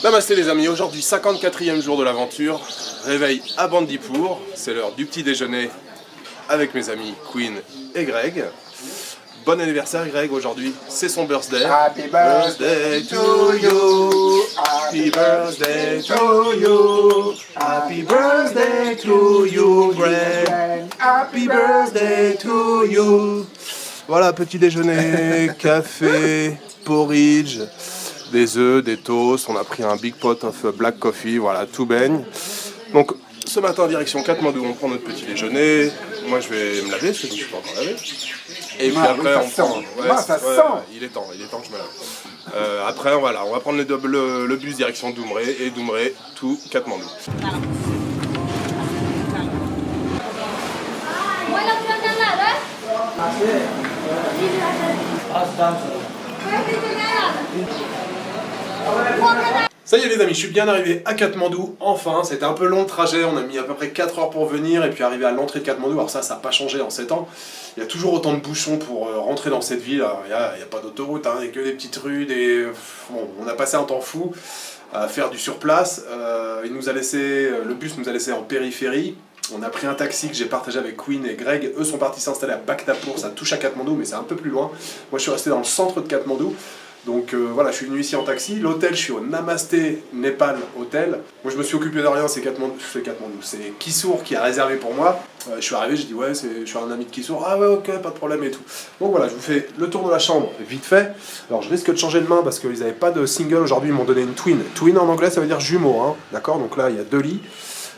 Namasté les amis, aujourd'hui 54e jour de l'aventure, réveil à Bandipur, c'est l'heure du petit déjeuner avec mes amis Queen et Greg. Bon anniversaire Greg, aujourd'hui c'est son birthday. Happy birthday to you, happy birthday to you, happy birthday to you Greg, happy birthday to you. Voilà, petit déjeuner, café, porridge, des œufs, des toasts, on a pris un big pot of black coffee, voilà, tout baigne. Donc ce matin direction Katmandou, on prend notre petit déjeuner. Moi je vais me laver parce que je ne suis pas encore lavé. Et puis après on prend. Il est temps que je me lave. Après on va prendre le bus direction Doumré et Doumré tout Katmandou. Ça y est les amis, je suis bien arrivé à Katmandou, enfin, c'était un peu long le trajet, on a mis à peu près 4 heures pour venir et puis arriver à l'entrée de Katmandou, alors ça n'a pas changé en 7 ans, il y a toujours autant de bouchons pour rentrer dans cette ville, il n'y a pas d'autoroute, il n'y a que des petites rues, Bon, on a passé un temps fou à faire du surplace, le bus nous a laissé en périphérie, on a pris un taxi que j'ai partagé avec Queen et Greg, eux sont partis s'installer à Bhaktapur, ça touche à Katmandou mais c'est un peu plus loin, moi je suis resté dans le centre de Katmandou. Donc voilà, je suis venu ici en taxi. L'hôtel, je suis au Namasté Népal Hotel. Moi, je me suis occupé de rien, c'est Katmandou. C'est Kissour qui a réservé pour moi. Je suis arrivé, j'ai dit ouais, je suis un ami de Kissour. Ah ouais, ok, pas de problème et tout. Donc voilà, je vous fais le tour de la chambre vite fait. Alors je risque de changer de main parce qu'ils n'avaient pas de single aujourd'hui. Ils m'ont donné une twin. Twin en anglais, ça veut dire jumeau, hein. D'accord. Donc là, il y a 2 lits.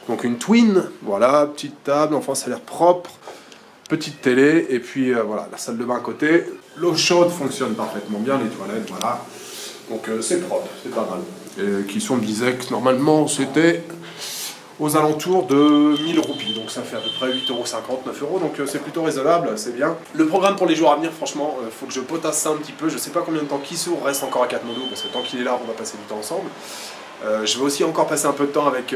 Donc une twin. Voilà, petite table. Enfin, ça a l'air propre. Petite télé, et puis voilà, la salle de bain à côté. L'eau chaude fonctionne parfaitement bien, les toilettes, voilà. Donc c'est propre, c'est pas mal. Et Kissour me disait que normalement c'était aux alentours de 1000 roupies, donc ça fait à peu près 8,50 €, 9 €, donc c'est plutôt raisonnable, c'est bien. Le programme pour les jours à venir, franchement, faut que je potasse ça un petit peu. Je sais pas combien de temps Kissour reste encore à Katmandou, parce que tant qu'il est là, on va passer du temps ensemble. Je vais aussi encore passer un peu de temps avec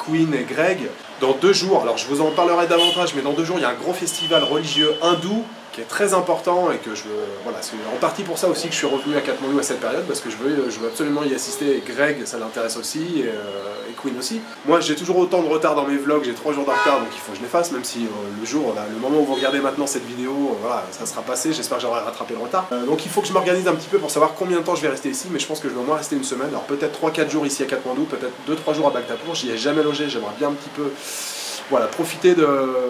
Queen et Greg. Dans 2 jours, alors je vous en parlerai davantage, mais dans 2 jours, il y a un gros festival religieux hindou qui est très important et que je veux... Voilà, c'est en partie pour ça aussi que je suis revenu à Katmandou à cette période, parce que je veux absolument y assister, et Greg, ça l'intéresse aussi, et Queen aussi. Moi, j'ai toujours autant de retard dans mes vlogs, j'ai 3 jours de retard, donc il faut que je les fasse, même si le moment où vous regardez maintenant cette vidéo, voilà, ça sera passé, j'espère que j'aurai rattrapé le retard. Donc il faut que je m'organise un petit peu pour savoir combien de temps je vais rester ici, mais je pense que je vais au moins rester une semaine, alors peut-être 3-4 jours ici à Katmandou, peut-être 2-3 jours à Bhaktapur, j'y ai jamais logé, j'aimerais bien un petit peu... Voilà, profiter de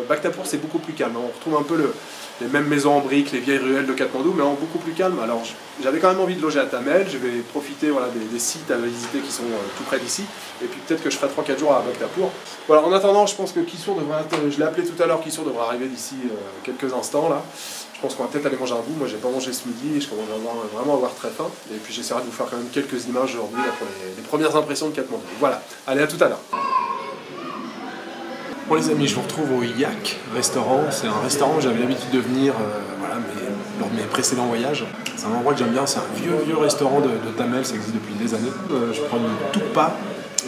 Bhaktapur, c'est beaucoup plus calme, on retrouve un peu les mêmes maisons en briques, les vieilles ruelles de Katmandou, mais en beaucoup plus calme. Alors j'avais quand même envie de loger à Thamel, je vais profiter voilà, des sites à visiter qui sont tout près d'ici, et puis peut-être que je ferai 3-4 jours à Bhaktapur. Voilà, en attendant, je pense que Kissour devrait être, je l'ai appelé tout à l'heure, Kissour devrait arriver d'ici quelques instants là. Je pense qu'on va peut-être aller manger un bout, moi j'ai pas mangé ce midi, et je commence à vraiment avoir très faim, et puis j'essaierai de vous faire quand même quelques images aujourd'hui pour les premières impressions de Katmandou. Voilà, allez à tout à l'heure. Bon les amis, je vous retrouve au Yak restaurant. C'est un restaurant où j'avais l'habitude de venir lors de mes précédents voyages. C'est un endroit que j'aime bien, c'est un vieux restaurant de Thamel, ça existe depuis des années. Je prends une tukpa.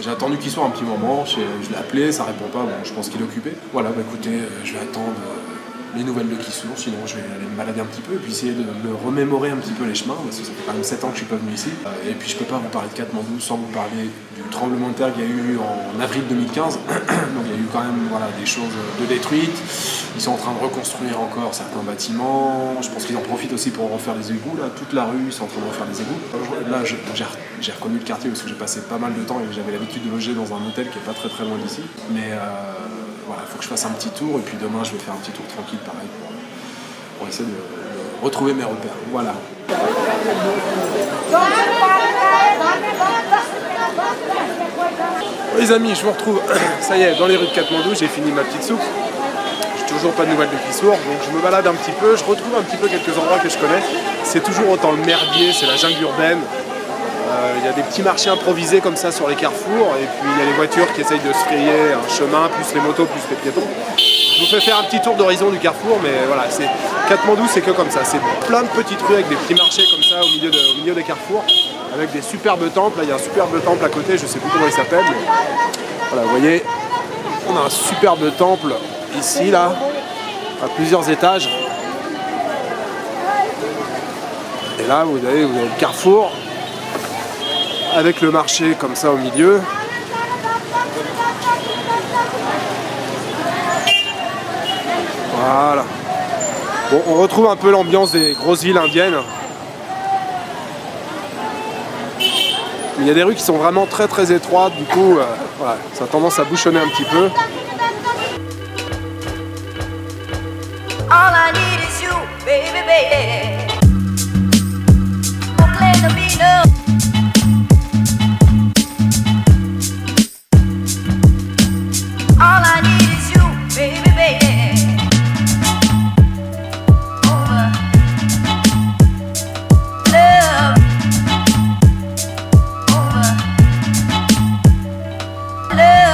J'ai attendu qu'il soit un petit moment, je l'ai appelé, ça répond pas, bon, je pense qu'il est occupé. Voilà, bah écoutez, je vais attendre les nouvelles de Kissour, sinon je vais aller me balader un petit peu et puis essayer de me remémorer un petit peu les chemins, parce que ça fait quand même 7 ans que je suis pas venu ici. Et puis je peux pas vous parler de Katmandou sans vous parler du tremblement de terre qu'il y a eu en avril 2015. Donc il y a eu quand même voilà, des choses de détruites. Ils sont en train de reconstruire encore certains bâtiments. Je pense qu'ils en profitent aussi pour refaire les égouts. Là, toute la rue, ils sont en train de refaire les égouts. Là, j'ai reconnu le quartier parce que j'ai passé pas mal de temps et j'avais l'habitude de loger dans un hôtel qui est pas très loin d'ici. Mais voilà, il faut que je fasse un petit tour et puis demain je vais faire un petit tour tranquille pareil pour essayer de retrouver mes repères. Voilà. Les amis, je vous retrouve, ça y est, dans les rues de Katmandou, j'ai fini ma petite soupe. J'ai toujours pas de nouvelles de Kissour, donc je me balade un petit peu, je retrouve un petit peu quelques endroits que je connais. C'est toujours autant le merdier, c'est la jungle urbaine. Il y a des petits marchés improvisés comme ça sur les carrefours, et puis il y a les voitures qui essayent de se frayer un chemin, plus les motos, plus les piétons. Je vous fais faire un petit tour d'horizon du carrefour, mais voilà, Katmandou c'est que comme ça, c'est plein de petites rues avec des petits marchés comme ça au milieu des carrefours, avec des superbes temples. Là il y a un superbe temple à côté, je sais plus comment il s'appelle, mais voilà, vous voyez, on a un superbe temple ici, là, à plusieurs étages. Et là vous avez le carrefour. avec le marché comme ça au milieu. Voilà. Bon, on retrouve un peu l'ambiance des grosses villes indiennes. Il y a des rues qui sont vraiment très très étroites, du coup, voilà, ça a tendance à bouchonner un petit peu. All I need is you, baby, baby. Don't let them be no. All I need is you, baby, baby. Over love, over love.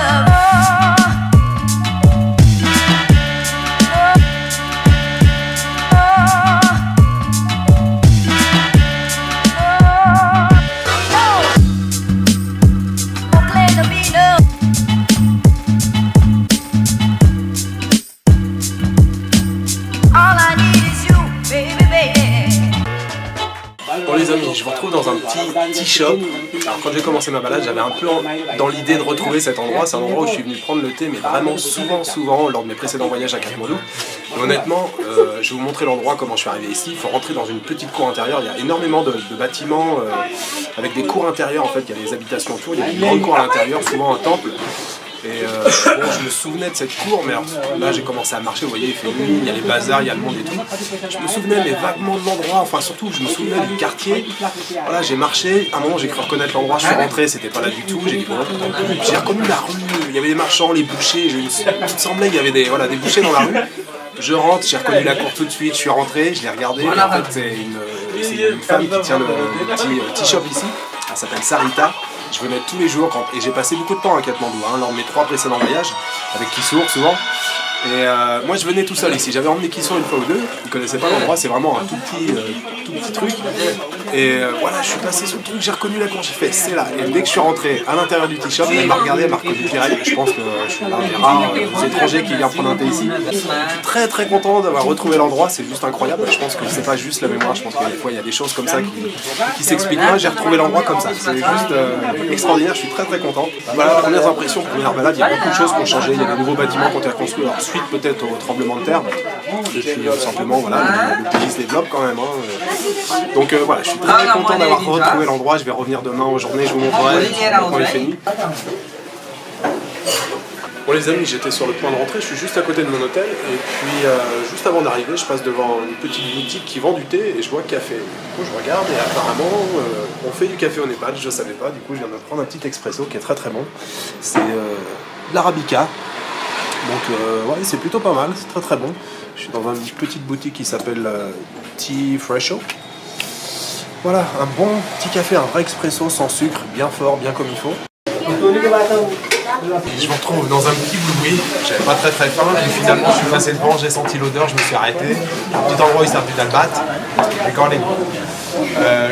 Bon les amis, je vous retrouve dans un petit shop. Alors quand j'ai commencé ma balade, j'avais un peu dans l'idée de retrouver cet endroit. C'est un endroit où je suis venu prendre le thé, mais vraiment souvent lors de mes précédents voyages à Katmandou. Et honnêtement, je vais vous montrer l'endroit, comment je suis arrivé ici. Il faut rentrer dans une petite cour intérieure. Il y a énormément de bâtiments avec des cours intérieures en fait. Il y a des habitations autour, il y a une grande cour à l'intérieur, souvent un temple. Et bon, je me souvenais de cette cour, mais alors, là j'ai commencé à marcher, vous voyez, il fait nuit, il y a les bazars, il y a le monde et tout. Je me souvenais mais vaguement de l'endroit, enfin surtout je me souvenais du quartier. Voilà, j'ai marché, à un moment j'ai cru reconnaître l'endroit, je suis rentré, c'était pas là du tout, j'ai dit bon, j'ai reconnu la rue, il y avait des marchands, les bouchers, il me semblait qu'il y avait des bouchers dans la rue. Je rentre, j'ai reconnu la cour tout de suite, je suis rentré, je l'ai regardé, et en fait c'est une femme qui tient le petit shop ici, elle s'appelle Sarita. Je venais tous les jours et j'ai passé beaucoup de temps à Katmandou, lors de mes 3 précédents voyages, avec Kissour souvent. Et moi je venais tout seul ici, j'avais emmené Kissour une fois ou deux, il ne connaissait pas l'endroit, c'est vraiment un tout petit truc. Et voilà, je suis passé sur le truc, j'ai reconnu la cour, j'ai fait c'est là. Et dès que je suis rentré à l'intérieur du t-shop, elle m'a regardé, elle m'a reconnu direct. Je pense que je suis l'un des rares étrangers qui vient prendre un thé ici. Je suis très content d'avoir retrouvé l'endroit, c'est juste incroyable. Je pense que c'est pas juste la mémoire, je pense que des fois il y a des choses comme ça qui s'expliquent pas. J'ai retrouvé l'endroit comme ça, c'est juste extraordinaire, je suis très content. Voilà, premières impressions, première balade, il y a beaucoup de choses qui ont changé, il y a des nouveaux bâtiments qui ont été reconstruits, alors suite peut-être au tremblement de terre. Et puis simplement voilà, le pays se développe quand même. Donc voilà, je suis très content d'avoir retrouvé l'endroit, je vais revenir demain aux journées, je vous montrerai quand il fait nuit. Bon les amis, j'étais sur le point de rentrer, je suis juste à côté de mon hôtel et puis juste avant d'arriver, je passe devant une petite boutique qui vend du thé et je vois café. Du coup je regarde et apparemment on fait du café au Népal, je savais pas, du coup je viens de prendre un petit expresso qui est très bon. C'est de l'arabica, donc ouais c'est plutôt pas mal, c'est très bon. Je suis dans une petite boutique qui s'appelle Tea Fresho. Voilà, un bon petit café, un vrai expresso sans sucre, bien fort, bien comme il faut. Je me retrouve dans un petit boui-boui, j'avais pas très faim, et finalement je suis passé devant, j'ai senti l'odeur, je me suis arrêté. Un petit endroit où ils servent du dalbat, recording.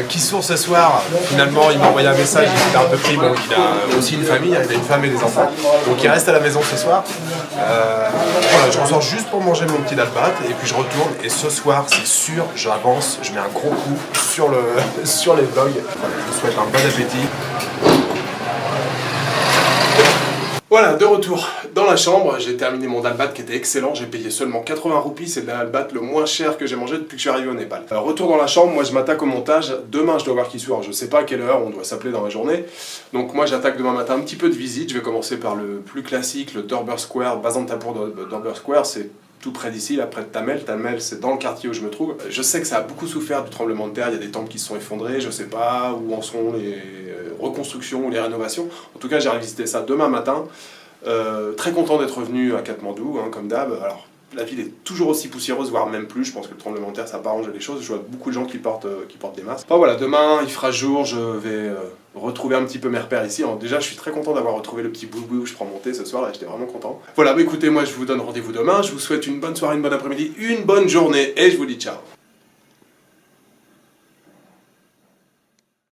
Kissour ce soir, finalement il m'a envoyé un message, il était un peu pris, bon il a aussi une famille, il a une femme et des enfants, donc il reste à la maison ce soir. Voilà, je ressors juste pour manger mon petit dalbat et puis je retourne et ce soir c'est sûr, j'avance, je mets un gros coup sur les vlogs. Voilà, je vous souhaite un bon appétit. Voilà, de retour dans la chambre, j'ai terminé mon dalbat qui était excellent, j'ai payé seulement 80 roupies, c'est le dalbat le moins cher que j'ai mangé depuis que je suis arrivé au Népal. Retour dans la chambre, moi je m'attaque au montage, demain je dois voir Kissour, je sais pas à quelle heure, on doit s'appeler dans la journée, donc moi j'attaque demain matin un petit peu de visite, je vais commencer par le plus classique, le Durbar Square, Bazantapour Durbar Square, c'est tout près d'ici, là près de Tamel. Tamel, c'est dans le quartier où je me trouve. Je sais que ça a beaucoup souffert du tremblement de terre, il y a des temples qui se sont effondrés, je sais pas où en sont les reconstructions ou les rénovations. En tout cas, j'ai visité ça demain matin. Très content d'être revenu à Katmandou, comme d'hab. Alors, la ville est toujours aussi poussiéreuse, voire même plus. Je pense que le tremblement de terre, ça n'a pas arrangé les choses. Je vois beaucoup de gens qui portent des masques. Enfin voilà, demain, il fera jour, je vais retrouver un petit peu mes repères ici. Alors, déjà, je suis très content d'avoir retrouvé le petit boui-boui où je prends mon thé ce soir, là, j'étais vraiment content. Voilà, bah écoutez, moi, je vous donne rendez-vous demain. Je vous souhaite une bonne soirée, une bonne après-midi, une bonne journée, et je vous dis ciao.